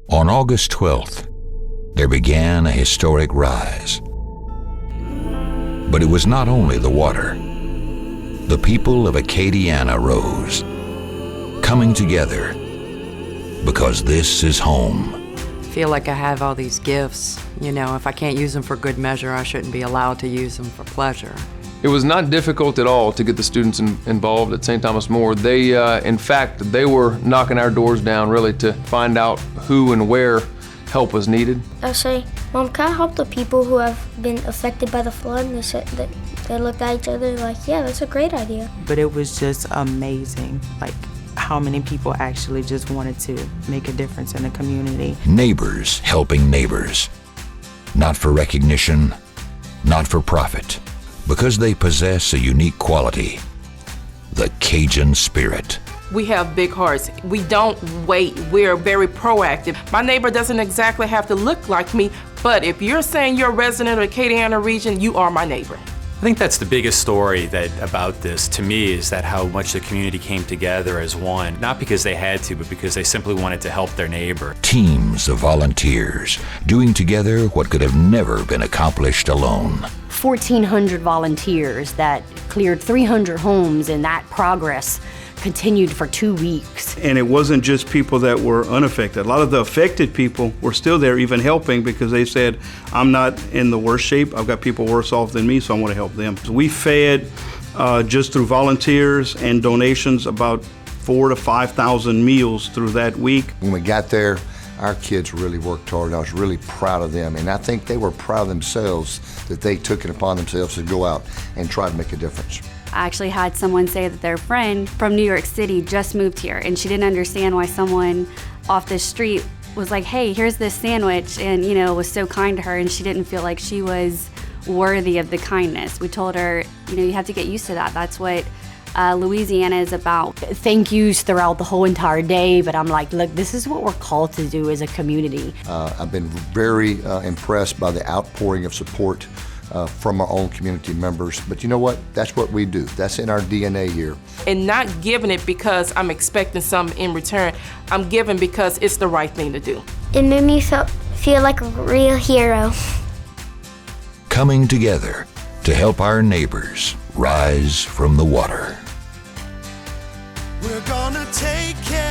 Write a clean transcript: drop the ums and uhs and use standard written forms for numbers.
On August 12th, there began a historic rise. But it was not only the water. The people of Acadiana rose, coming together because this is home. I feel like I have all these gifts. You know, if I can't use them for good measure, I shouldn't be allowed to use them for pleasure. It was not difficult at all to get the students involved at St. Thomas More. They, in fact, they were knocking our doors down really to find out who and where help was needed. I say, Mom, can I help the people who have been affected by the flood? And they said that they looked at each other like, yeah, that's a great idea. But it was just amazing, like how many people actually just wanted to make a difference in the community. Neighbors helping neighbors. Not for recognition, not for profit, because they possess a unique quality, the Cajun spirit. We have big hearts. We don't wait. We're very proactive. My neighbor doesn't exactly have to look like me, but if you're saying you're a resident of the Acadiana region, you are my neighbor. I think that's the biggest story about this to me is that how much the community came together as one, not because they had to, but because they simply wanted to help their neighbor. Teams of volunteers doing together what could have never been accomplished alone. 1,400 volunteers that cleared 300 homes, and that progress continued for 2 weeks. And it wasn't just people that were unaffected. A lot of the affected people were still there even helping because they said, I'm not in the worst shape. I've got people worse off than me, so I want to help them. So we fed, just through volunteers and donations, about 4,000 to 5,000 meals through that week. When we got there, our kids really worked hard. I was really proud of them, and I think they were proud of themselves that they took it upon themselves to go out and try to make a difference. I actually had someone say that their friend from New York City just moved here, and she didn't understand why someone off the street was like, hey, here's this sandwich, and was so kind to her, and she didn't feel like she was worthy of the kindness. We told her, you have to get used to that. That's what Louisiana is about. Thank yous throughout the whole entire day, but I'm like, look, this is what we're called to do as a community. I've been very impressed by the outpouring of support from our own community members. But you know what? That's what we do. That's in our DNA here. And not giving it because I'm expecting something in return. I'm giving because it's the right thing to do. It made me feel like a real hero. Coming together to help our neighbors rise from the water. We're gonna take care